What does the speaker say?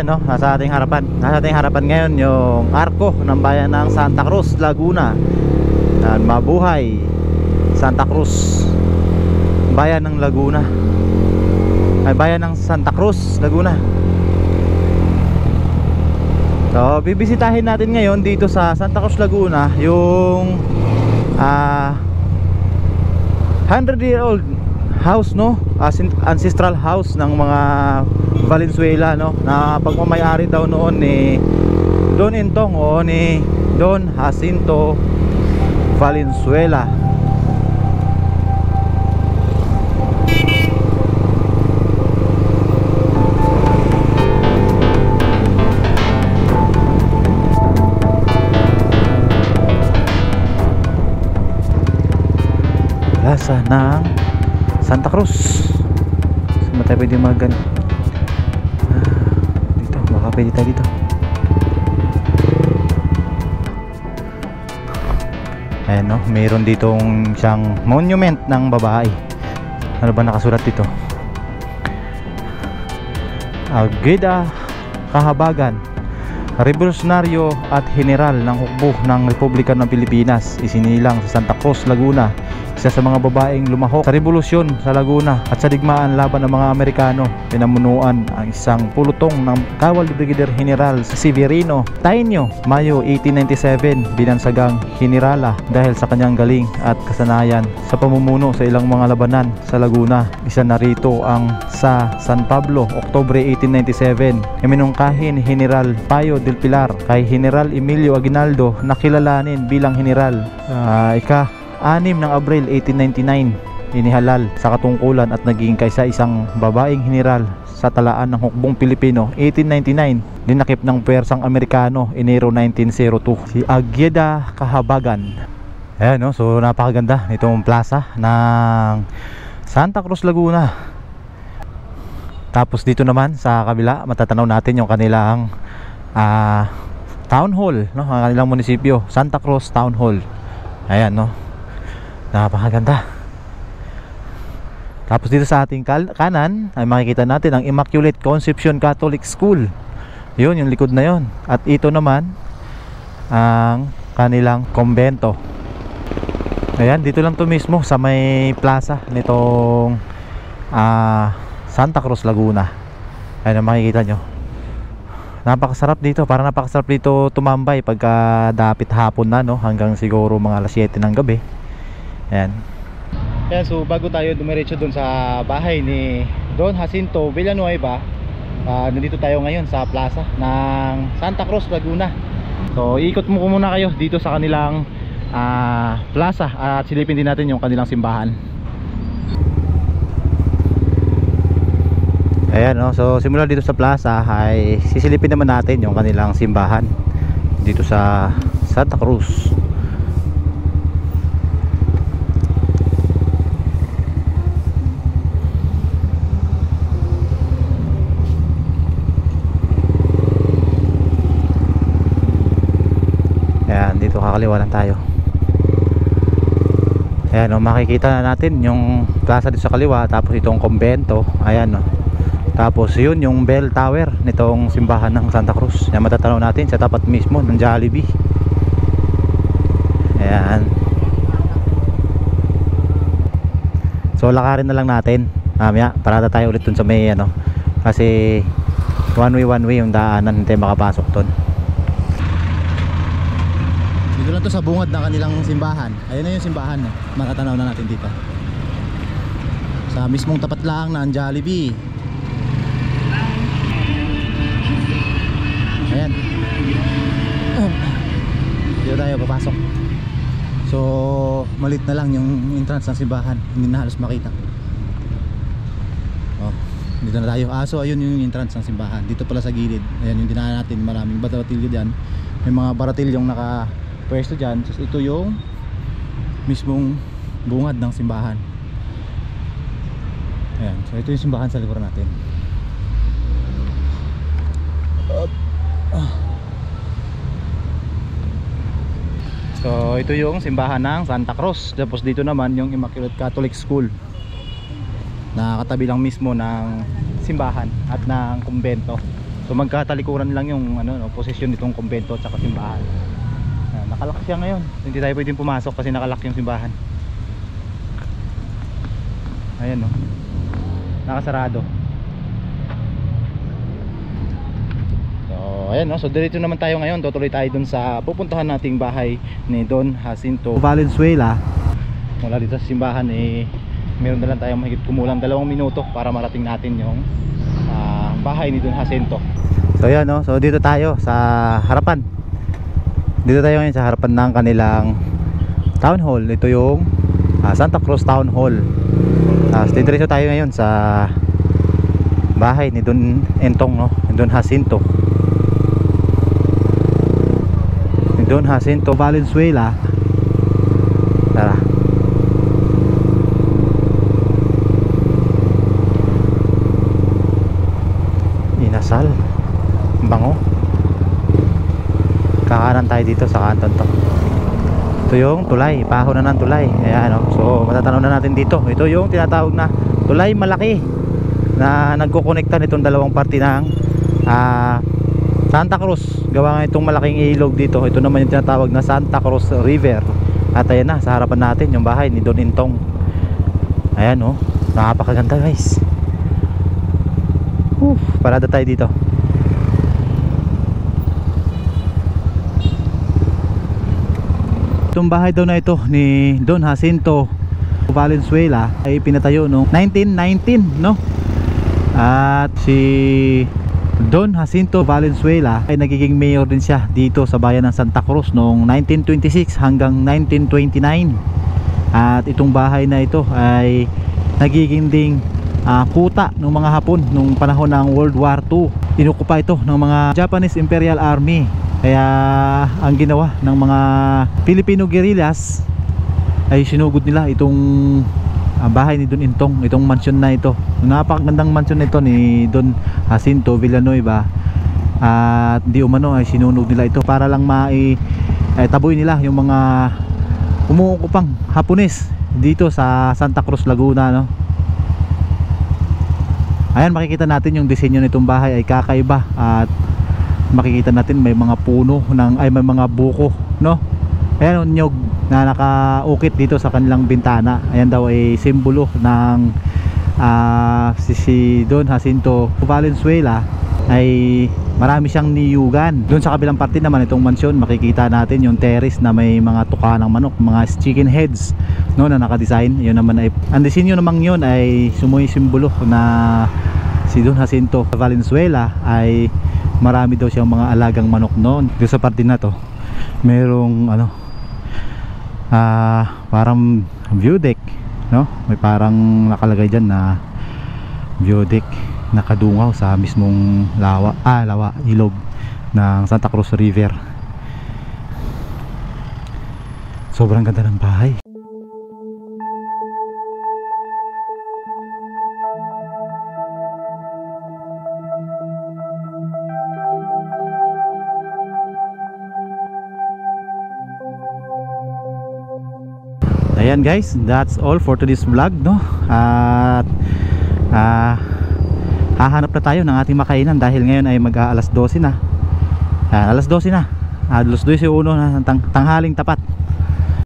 ayan no, nasa ating harapan. Nasa ating harapan ngayon yung arko ng bayan ng Santa Cruz, Laguna. Yan, mabuhay Santa Cruz, bayan ng Laguna. Ay, bayan ng Santa Cruz, Laguna. So, bibisitahin natin ngayon dito sa Santa Cruz, Laguna yung 100-year-old house, no? Ancestral house ng mga Valenzuela, no? Na pagmamayari daw noon ni Don Entong o ni Don Jacinto Valenzuela. Plaza ng Santa Cruz. Saan tayo pwede dito, baka pwede tayo dito. Ayan no, mayroon ditong siyang monument ng babae. Ano ba nakasulat dito? Agueda Kahabagan, revolusyonaryo at general ng hukbo ng Republika ng Pilipinas, isinilang sa Santa Cruz, Laguna. Isa sa mga babaeng lumahok sa revolusyon sa Laguna at sa digmaan laban ng mga Amerikano. Pinamunuan ang isang pulutong ng Kawal Brigadier General Severino Taino, Mayo 1897, binansagang generala dahil sa kanyang galing at kasanayan sa pamumuno sa ilang mga labanan sa Laguna. Isa na rito ang sa San Pablo, Oktubre 1897, iminungkahi ni General Payo del Pilar kay General Emilio Aguinaldo na kilalanin bilang general. 6 ng Abril 1899, inihalal sa katungkulan at naging kaisa-isang babaeng general sa talaan ng hukbong Pilipino. 1899, dinakip ng puwersang Amerikano, Enero 1902, si Agueda Kahabagan. Ayan no, so napakaganda nitong plaza ng Santa Cruz, Laguna. Tapos dito naman sa kabila, matatanaw natin yung kanilang town hall, no? Ang kanilang munisipyo, Santa Cruz Town Hall. Ayan no, napakaganda. Tapos dito sa ating kanan ay makikita natin ang Immaculate Conception Catholic School. Yun, yung likod na yun. At ito naman ang kanilang kombento. Ayan, dito lang to mismo sa may plaza nitong Santa Cruz, Laguna. Ayan ang makikita nyo. Napakasarap dito, parang napakasarap dito tumambay pagka dapit hapon na, no? Hanggang siguro mga alas 7 ng gabi. Ayan. Ayan, so bago tayo dumiretso dun sa bahay ni Don Jacinto Villanueva, nandito tayo ngayon sa plaza ng Santa Cruz, Laguna. So ikot mo muna kayo dito sa kanilang plaza at silipin din natin yung kanilang simbahan. Ayan no, so simula dito sa plaza ay sisilipin naman natin yung kanilang simbahan dito sa Santa Cruz. Ayan, dito kakaliwa lang tayo. Ayan no, makikita na natin yung plaza dito sa kaliwa, tapos itong kumbento. Ayan no, tapos yun yung bell tower nitong simbahan ng Santa Cruz. Yan, matatanaw natin sa tapat mismo ng Jollibee. Ayan. So lakarin na lang natin mamaya, parada tayo ulit dun sa may ano, kasi one way yung daanan, hindi makapasok dun. Dito lang to sa bungad ng kanilang simbahan. Ayun na yung simbahan, matatanaw na natin dito. Sa mismong tapat lang ng Jollibee. Ayan. Dito tayo papasok. So malit na lang yung entrance ng simbahan, hindi na halos makita. Oh, dito na tayo. So ayun yung entrance ng simbahan. Dito pala sa gilid. Ayan yung dinaanan natin, maraming baratilyo dyan. May mga baratilyong nakapwesto dyan. So ito yung mismong bungad ng simbahan. Ayan, so ito yung simbahan sa likuran natin. So ito yung simbahan ng Santa Cruz. Tapos dito naman yung Immaculate Catholic School, na katabi lang mismo ng simbahan at ng kumbento. So So magkatalikuran lang yung ano, no, posisyon nitong kumbento at saka simbahan. Nakalak siya ngayon. Hindi tayo pwedeng pumasok kasi nakalak yung simbahan. Ayan, no. Nakasarado. So ayan, no. So diretso naman tayo ngayon. Tutuloy tayo dun sa pupuntahan nating bahay ni Don Jacinto Valenzuela. Mula dito sa simbahan meron na lang tayong mahigit kumulang 2 minuto para marating natin yung bahay ni Don Jacinto. So ayan, no. So dito tayo sa harapan. Dito tayo ngayon sa harapan ng kanilang town hall. Ito yung Santa Cruz Town Hall. Diretso tayo ngayon sa bahay ni Don Entong, no? Don Jacinto. Ni Don Jacinto Valenzuela. Tara. Inasal. Bango. Kakanan tayo dito sa kanton to. Ito yung tulay, paho na ng tulay. Ayan, no? So matatanaw na natin dito. Ito yung tinatawag na tulay malaki na nagkukonekta nitong dalawang parte ng Santa Cruz. Gawa nga itong malaking ilog dito. Ito naman yung tinatawag na Santa Cruz River. At ayan na, sa harapan natin yung bahay ni Don Entong. Ayan, no? Napakaganda, guys. Parada tayo dito. Itong bahay daw na ito ni Don Jacinto Valenzuela ay pinatayo noong 1919, no? At si Don Jacinto Valenzuela ay nagiging mayor din siya dito sa bayan ng Santa Cruz noong 1926 hanggang 1929. At itong bahay na ito ay nagiging ding kuta ng mga Hapon nung panahon ng World War II. Inukupa ito ng mga Japanese Imperial Army. Kaya ang ginawa ng mga Filipino guerrillas ay sinugod nila itong bahay ni Don Entong, itong mansion na ito. Napakagandang mansion na ito ni Don Jacinto Villanueva. At di umano ay sinunog nila ito para lang taboy nila yung mga umuukupang Hapones dito sa Santa Cruz, Laguna, no? Ayan, makikita natin yung disenyo nitong bahay ay kakaiba. At makikita natin may mga puno may mga buko, no? Ayan, nyog na nakaukit dito sa kanilang bintana. Ayan daw ay simbolo ng si Don Jacinto Valenzuela ay marami siyang niyugan. Doon sa kabilang parte naman itong mansyon, makikita natin yung terrace na may mga tuka ng manok, mga chicken heads, no, na nakadesign. Yun naman ay, ang disenyo naman yun ay sumusimbolo na si Don Jacinto Valenzuela ay marami daw siyang mga alagang manok noon. Dito sa parte na to merong parang view deck, no? May parang nakalagay dyan na view deck nakadungaw sa mismong ilog ng Santa Cruz River. Sobrang ganda ng bahay. Ayan guys, that's all for today's vlog, no? At hahanap na tayo ng ating makainan dahil ngayon ay mag-alas 12 na. Alas 12 na. Alas 12:01 na tanghaling tapat.